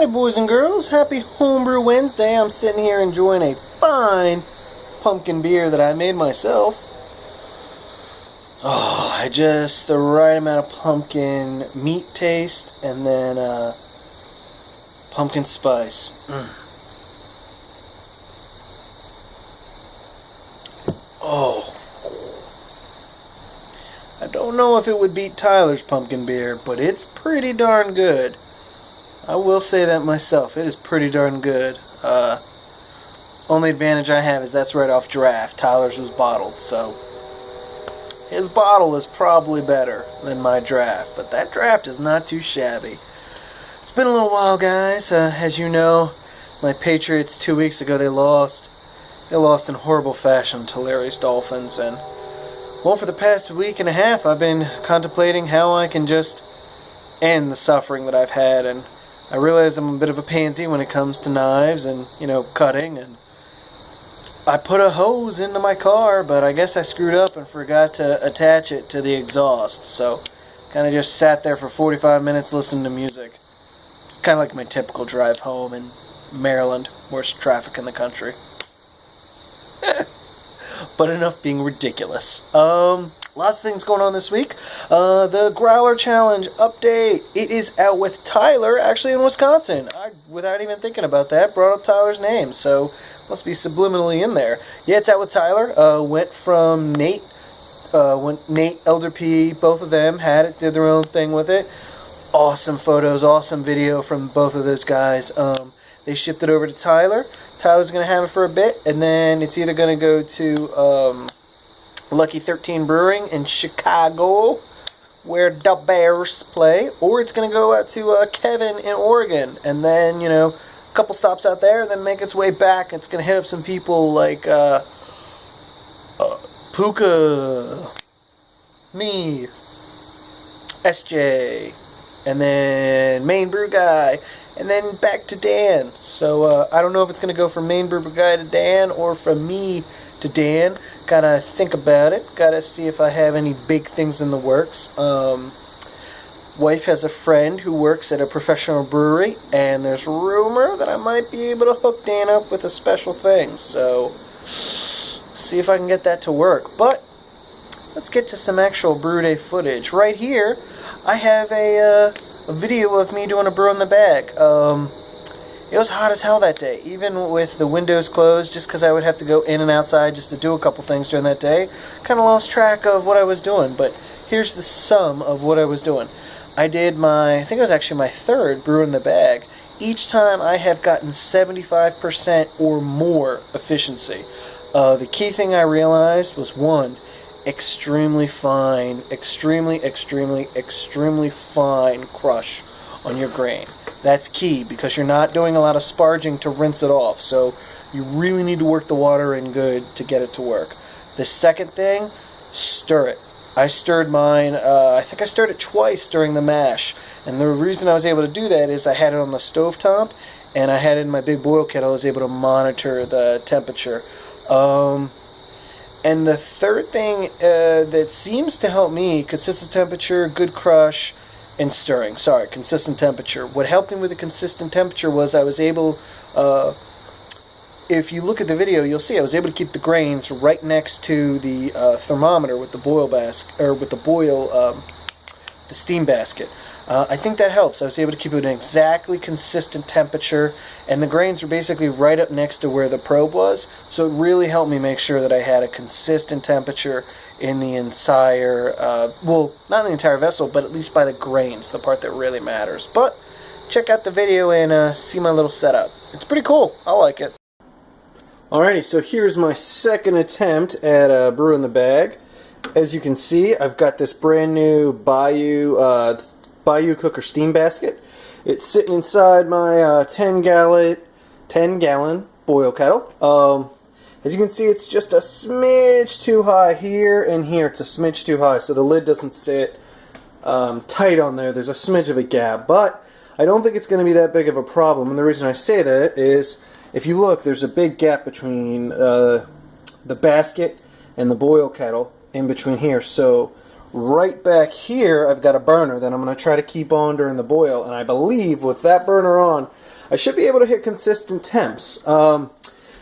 Howdy boys and girls, happy Homebrew Wednesday. I'm sitting here enjoying a fine pumpkin beer that I made myself. Oh, just the right amount of pumpkin meat taste and then pumpkin spice. Oh, I don't know if it would beat Tyler's pumpkin beer, but it's pretty darn good. I will say that myself. It is pretty darn good. Only advantage I have is that's right off draft. Tyler's was bottled, so his bottle is probably better than my draft, but that draft is not too shabby. It's been a little while, guys. As you know, my Patriots 2 weeks ago, they lost. They lost in horrible fashion to Larry's Dolphins, and well, for the past week and a half, I've been contemplating how I can just end the suffering that I've had, and I realize I'm a bit of a pansy when it comes to knives and, cutting, and I put a hose into my car, but I guess I screwed up and forgot to attach it to the exhaust, so kind of just sat there for 45 minutes listening to music. It's kind of like my typical drive home in Maryland, worst traffic in the country. But enough being ridiculous. Lots of things going on this week. The Growler Challenge update. It is out with Tyler, actually in Wisconsin. I, without even thinking about that, brought up Tyler's name, so must be subliminally in there. Yeah, it's out with Tyler. Went from Nate, Elder P, both of them had it, did their own thing with it. Awesome photos, awesome video from both of those guys. They shipped it over to Tyler. Tyler's going to have it for a bit, and then it's either going to go to Lucky 13 Brewing in Chicago, where the Bears play, or it's going to go out to Kevin in Oregon, and then, a couple stops out there, then make its way back. It's going to hit up some people like Puka, me, SJ, and then Main Brew Guy, and then back to Dan. So I don't know if it's going to go from Main Brew Guy to Dan or from me to Dan. Gotta think about it. Gotta see if I have any big things in the works. Wife has a friend who works at a professional brewery, and there's rumor that I might be able to hook Dan up with a special thing. So see if I can get that to work. But let's get to some actual brew day footage. Right here, I have a video of me doing a brew in the bag. It was hot as hell that day, even with the windows closed, just because I would have to go in and outside just to do a couple things during that day. Kind of lost track of what I was doing, but here's the sum of what I was doing. I did I think it was actually my third brew in the bag. Each time I have gotten 75% or more efficiency. The key thing I realized was, one, extremely fine crush on your grain. That's key, because you're not doing a lot of sparging to rinse it off, so you really need to work the water in good to get it to work. The second thing, stir it. I stirred mine, I think I stirred it twice during the mash, and the reason I was able to do that is I had it on the stovetop, and I had it in my big boil kettle. I was able to monitor the temperature. And the third thing that seems to help me, consistent temperature, good crush, and stirring. Sorry, consistent temperature. What helped me with the consistent temperature was I was able, if you look at the video, you'll see I was able to keep the grains right next to the thermometer with the boil basket, or with the steam basket. I think that helps. I was able to keep it an exactly consistent temperature, and the grains were basically right up next to where the probe was, so it really helped me make sure that I had a consistent temperature in the entire, well, not in the entire vessel, but at least by the grains, the part that really matters. But check out the video and see my little setup. It's pretty cool. I like it. Alrighty, so here's my second attempt at brew in the bag. As you can see, I've got this brand new Bayou Cooker steam basket. It's sitting inside my 10 gallon boil kettle. As you can see, it's just a smidge too high here and here. It's a smidge too high, so the lid doesn't sit tight on there. There's a smidge of a gap, but I don't think it's going to be that big of a problem. And the reason I say that is, if you look, there's a big gap between the basket and the boil kettle in between here. So right back here, I've got a burner that I'm going to try to keep on during the boil. And I believe with that burner on, I should be able to hit consistent temps. Now,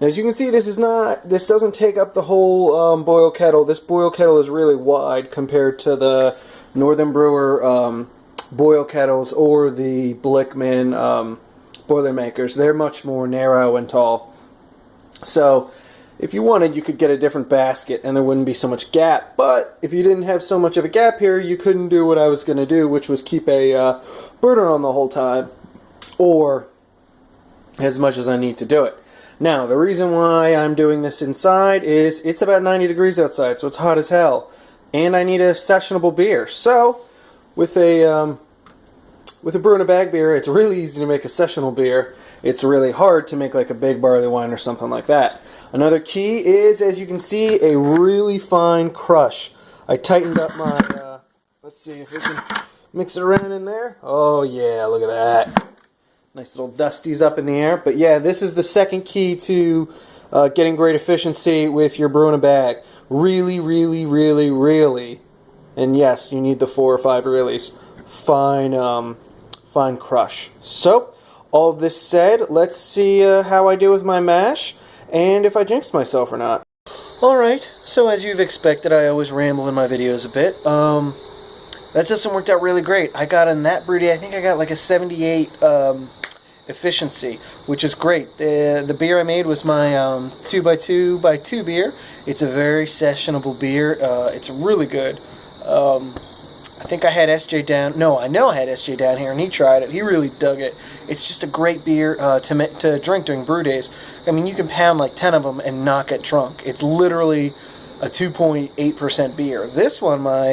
as you can see, this doesn't take up the whole boil kettle. This boil kettle is really wide compared to the Northern Brewer boil kettles or the Blickman Boilermakers. They're much more narrow and tall. So, if you wanted, you could get a different basket and there wouldn't be so much gap. But if you didn't have so much of a gap here, you couldn't do what I was going to do, which was keep a burner on the whole time, or as much as I need to do it. Now, the reason why I'm doing this inside is it's about 90 degrees outside, so it's hot as hell. And I need a sessionable beer. So, with a brew in a bag beer, it's really easy to make a sessionable beer. It's really hard to make like a big barley wine or something like that. Another key is, as you can see, a really fine crush. I tightened up my, let's see if we can mix it around in there. Oh yeah, look at that. Nice little dusties up in the air. But yeah, this is the second key to getting great efficiency with your brew in a bag. Really, really, really, really, and yes, you need the 4 or 5 reallys. Fine crush. So, all of this said, let's see how I do with my mash, and if I jinxed myself or not. Alright, so as you've expected, I always ramble in my videos a bit. That system worked out really great. I got in that brew day, I think I got like a 78 efficiency, which is great. The beer I made was my 2x2x2 beer. It's a very sessionable beer. It's really good. I think I had SJ down. No, I know I had SJ down here, and he tried it. He really dug it. It's just a great beer to drink during brew days. I mean, you can pound like 10 of them and not get drunk. It's literally a 2.8% beer. This one, my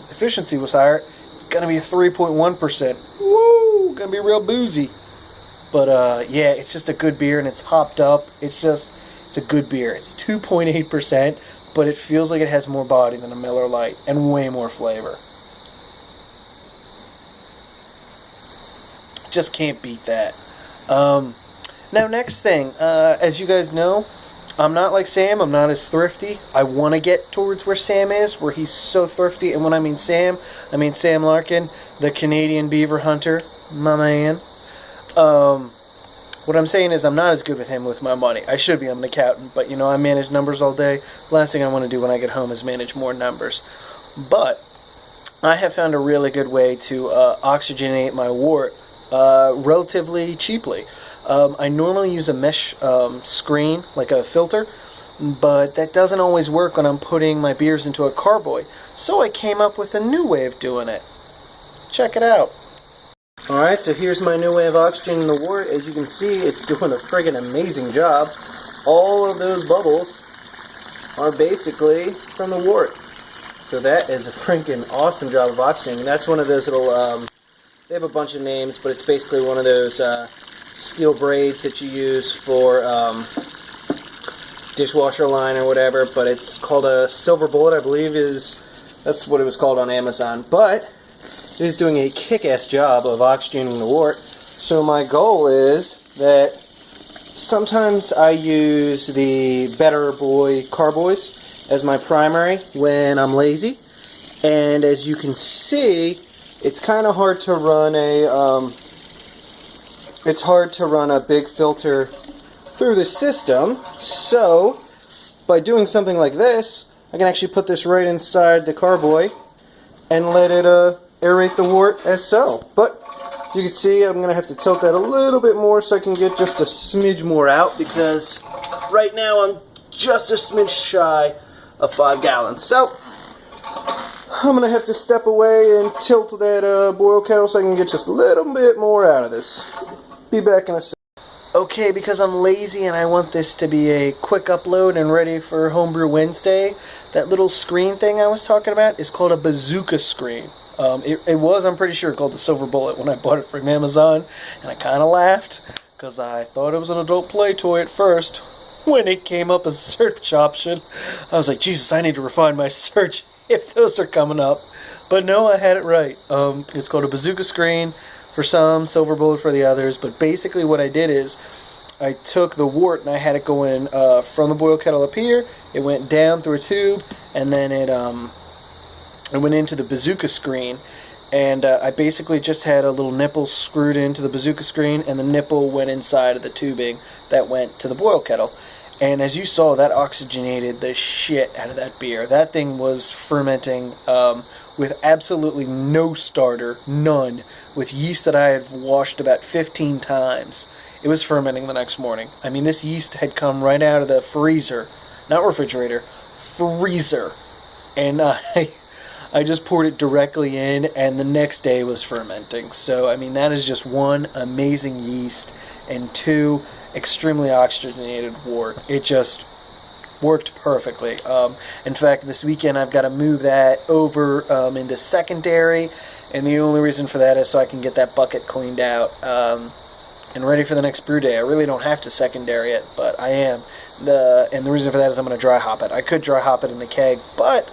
efficiency was higher. It's going to be a 3.1%. Woo! Going to be real boozy. But, yeah, it's just a good beer, and it's hopped up. It's a good beer. It's 2.8%, but it feels like it has more body than a Miller Lite and way more flavor. Just can't beat that. Now, next thing, as you guys know, I'm not like Sam. I'm not as thrifty. I want to get towards where Sam is, where he's so thrifty. And when I mean Sam Larkin, the Canadian beaver hunter, my man. What I'm saying is I'm not as good with him with my money. I should be. I'm an accountant, but, you know, I manage numbers all day. Last thing I want to do when I get home is manage more numbers. But I have found a really good way to oxygenate my wort relatively cheaply. I normally use a mesh screen, like a filter, but that doesn't always work when I'm putting my beers into a carboy. So I came up with a new way of doing it. Check it out. Alright, so here's my new way of oxygenating the wort. As you can see, it's doing a friggin' amazing job. All of those bubbles are basically from the wort. So that is a freaking awesome job of oxygenating. That's one of those little, they have a bunch of names, but it's basically one of those steel braids that you use for dishwasher line or whatever, but it's called a silver bullet, I believe that's what it was called on Amazon. But it is doing a kick-ass job of oxygenating the wort. So my goal is that sometimes I use the Better Boy Carboys as my primary when I'm lazy, and as you can see, it's kind of hard to run a big filter through the system. So by doing something like this, I can actually put this right inside the carboy and let it aerate the wort as so. But you can see I'm going to have to tilt that a little bit more so I can get just a smidge more out, because right now I'm just a smidge shy of 5 gallons. So I'm going to have to step away and tilt that boil kettle so I can get just a little bit more out of this. Be back in a second. Okay, because I'm lazy and I want this to be a quick upload and ready for Homebrew Wednesday, that little screen thing I was talking about is called a bazooka screen. It was, I'm pretty sure, called the Silver Bullet when I bought it from Amazon, and I kind of laughed because I thought it was an adult play toy at first. When it came up as a search option, I was like, Jesus, I need to refine my search if those are coming up. But no, I had it right. It's called a bazooka screen for some, Silver Bullet for the others. But basically what I did is I took the wort and I had it going from the boil kettle up here. It went down through a tube, and then it I went into the bazooka screen, and I basically just had a little nipple screwed into the bazooka screen, and the nipple went inside of the tubing that went to the boil kettle. And as you saw, that oxygenated the shit out of that beer. That thing was fermenting with absolutely no starter, none, with yeast that I had washed about 15 times. It was fermenting the next morning. I mean, this yeast had come right out of the freezer, not refrigerator, freezer. And I just poured it directly in, and the next day was fermenting. So, I mean, that is just one, amazing yeast, and two, extremely oxygenated wort. It just worked perfectly. In fact, this weekend I've got to move that over into secondary, and the only reason for that is so I can get that bucket cleaned out and ready for the next brew day. I really don't have to secondary it, but I am. And the reason for that is I'm going to dry hop it. I could dry hop it in the keg, but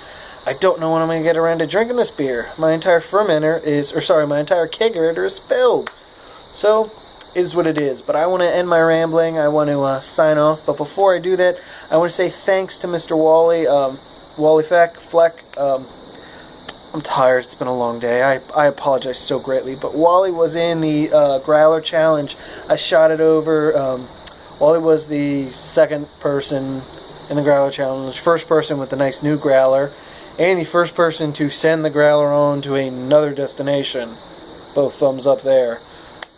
I don't know when I'm going to get around to drinking this beer. My entire fermenter my entire kegerator is filled. So, is what it is. But I want to end my rambling. I want to sign off. But before I do that, I want to say thanks to Mr. Wally, Wally FECK. I'm tired. It's been a long day. I apologize so greatly. But Wally was in the Growler challenge. I shot it over. Wally was the second person in the Growler challenge. First person with the nice new Growler. And the first person to send the Growler on to another destination. Both thumbs up there.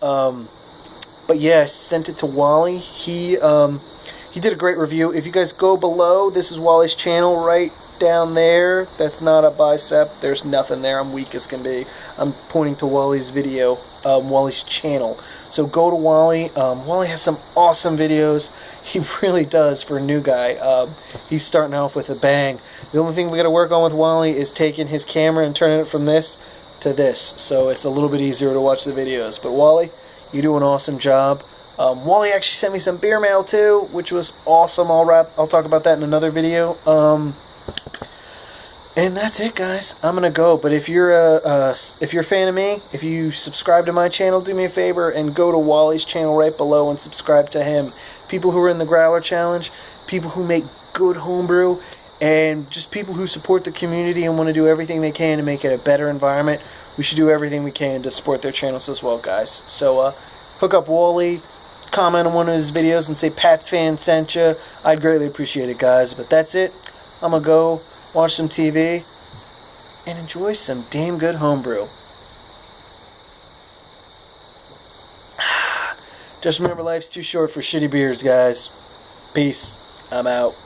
But yeah, I sent it to Wally. He did a great review. If you guys go below, this is Wally's channel right down there. That's not a bicep. There's nothing there. I'm weak as can be. I'm pointing to Wally's video, Wally's channel. So go to Wally. Wally has some awesome videos. He really does for a new guy. He's starting off with a bang. The only thing we got to work on with Wally is taking his camera and turning it from this to this. So it's a little bit easier to watch the videos. But Wally, you do an awesome job. Wally actually sent me some beer mail too, which was awesome. I'll talk about that in another video. And that's it, guys. I'm gonna go. But if you're a fan of me, if you subscribe to my channel, do me a favor and go to Wally's channel right below and subscribe to him. People who are in the Growler challenge, people who make good homebrew, and just people who support the community and want to do everything they can to make it a better environment. We should do everything we can to support their channels as well, guys. So hook up Wally, comment on one of his videos and say Pat's fan sent you. I'd greatly appreciate it, guys. But that's it. I'm gonna go watch some TV and enjoy some damn good homebrew. Just remember, life's too short for shitty beers, guys. Peace. I'm out.